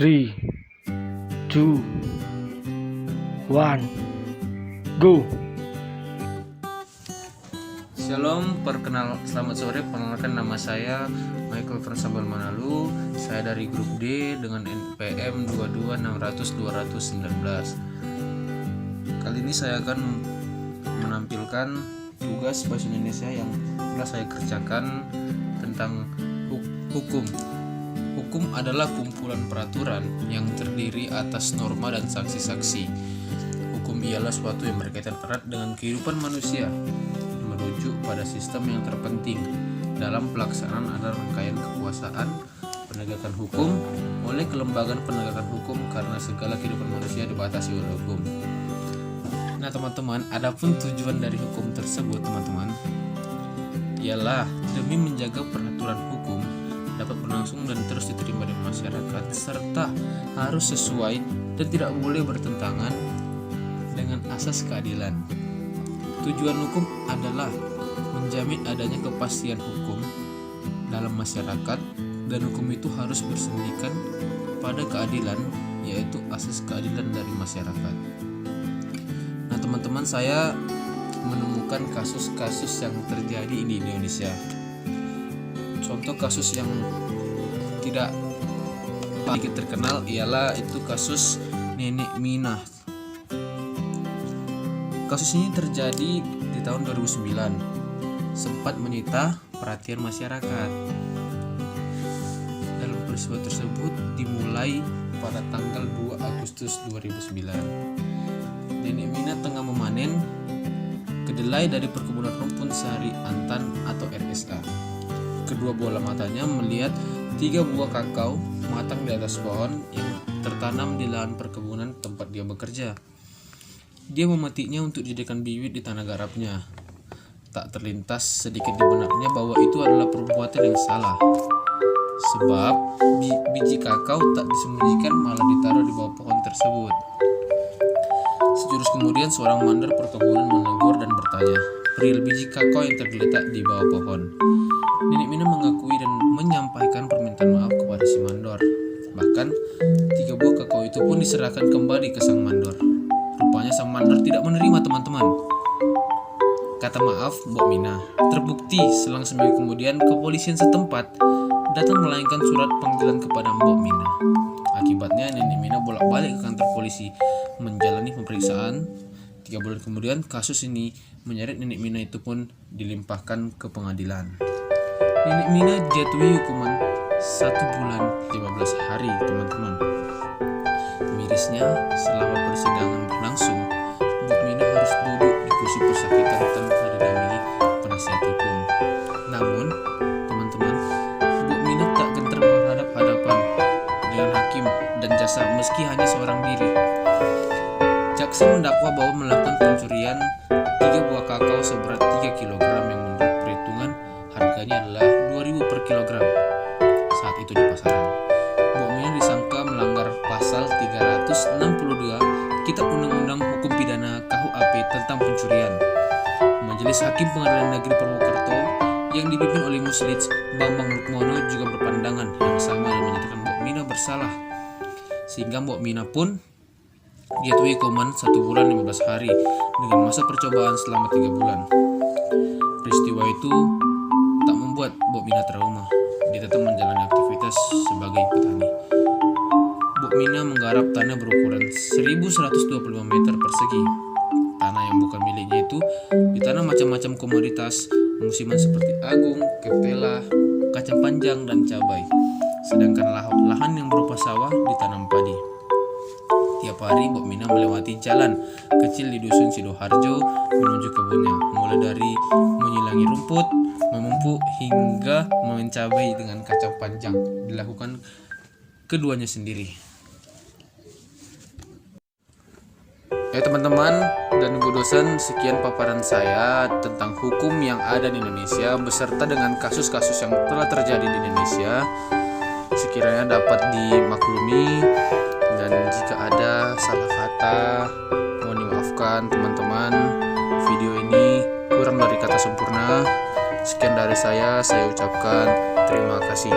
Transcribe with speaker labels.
Speaker 1: 3, 2, 1, go.
Speaker 2: Shalom, selamat sore. Perkenalkan, nama saya Michael Fransambal Manalu. Saya dari grup D dengan NPM 22600219. Kali ini saya akan menampilkan tugas bahasa Indonesia yang telah saya kerjakan tentang hukum. Hukum adalah kumpulan peraturan yang terdiri atas norma dan saksi-saksi. Hukum ialah suatu yang berkaitan erat dengan kehidupan manusia, merujuk pada sistem yang terpenting dalam pelaksanaan adalah rangkaian kekuasaan penegakan hukum oleh kelembagaan penegakan hukum, karena segala kehidupan manusia dibatasi oleh hukum. Nah teman-teman, adapun tujuan dari hukum tersebut teman-teman ialah demi menjaga peraturan hukum dapat berlangsung dan terus diterima di masyarakat, serta harus sesuai dan tidak boleh bertentangan dengan asas keadilan. Tujuan hukum adalah menjamin adanya kepastian hukum dalam masyarakat, dan hukum itu harus bersendirikan pada keadilan, yaitu asas keadilan dari masyarakat. Nah teman-teman, saya menemukan kasus-kasus yang terjadi di Indonesia. Contoh kasus yang tidak sedikit terkenal ialah itu kasus Nenek Minah. Kasus ini terjadi di tahun 2009, sempat menyita perhatian masyarakat. Dalam peristiwa tersebut dimulai pada tanggal 2 Agustus 2009. Nenek Minah tengah memanen kedelai dari perkebunan rumpun Sari Antan atau RSA. Kedua bola matanya melihat 3 buah kakao matang di atas pohon yang tertanam di lahan perkebunan tempat dia bekerja. Dia memetiknya untuk dijadikan bibit di tanah garapnya. Tak terlintas sedikit di benaknya bahwa itu adalah perbuatan yang salah, sebab biji kakao tak disembunyikan, malah ditaruh di bawah pohon tersebut. Sejurus kemudian seorang mandor perkebunan menegur dan bertanya perihal biji kakao yang tergeletak di bawah pohon. Nenek Minah mengakui dan menyampaikan permintaan maaf kepada si mandor. Bahkan 3 buah kakao itu pun diserahkan kembali ke sang mandor. Rupanya sang mandor tidak menerima teman-teman. Kata maaf Mbok Minah. Terbukti selang seminggu kemudian kepolisian setempat datang melayangkan surat panggilan kepada Mbok Minah. Akibatnya Nenek Minah bolak-balik ke kantor polisi menjalani pemeriksaan. 3 bulan kemudian kasus ini menyeret Nenek Minah itu pun dilimpahkan ke pengadilan. Nenek Minah dijatuhi hukuman 1 bulan 15 hari teman-teman. Mirisnya, selama persidangan berlangsung, Mbok Minah harus duduk di kursi persakitan tanpa didampingi penasihat hukum. Namun, teman-teman, Mbok Minah tak gentar berhadap-hadapan dengan hakim dan jaksa meski hanya seorang diri. Jaksa mendakwa bahwa melakukan pencurian 3 buah kakao seberat 3 kg yang menurut perhitungan harganya adalah 2.000 per kilogram saat itu di pasaran. Mbok Minah disangka melanggar pasal 362 Kitab Undang-Undang Hukum Pidana KUHP tentang pencurian. Majelis Hakim Pengadilan Negeri Purwokerto yang dipimpin oleh Muslits Bambang Rukmono juga berpandangan yang sama dan menyatakan Mbok Minah bersalah, sehingga Mbok Minah pun dijatuhi hukuman 1 bulan 15 hari dengan masa percobaan selama 3 bulan. Peristiwa itu tak membuat Mbok Minah trauma. Dia tetap menjalani aktivitas sebagai petani. Mbok Minah menggarap tanah berukuran 1125 meter persegi. Tanah yang bukan miliknya itu ditanam macam-macam komoditas musiman seperti agung, ketela, kacang panjang, dan cabai. Sedangkan lahan yang berupa sawah ditanam padi. Tiap hari Mbok Minah melewati jalan kecil di dusun Sidoharjo menuju kebunnya, mulai dari menyilangi rumput, memupuk, hingga mencabai dengan kacang panjang. Dilakukan keduanya sendiri. Ya teman-teman dan Bu dosen, sekian paparan saya tentang hukum yang ada di Indonesia beserta dengan kasus-kasus yang telah terjadi di Indonesia. Sekiranya dapat dimaklumi, dan jika ada salah kata mohon dimaafkan teman-teman. Video ini kurang dari kata sempurna. Sekian dari saya ucapkan terima kasih.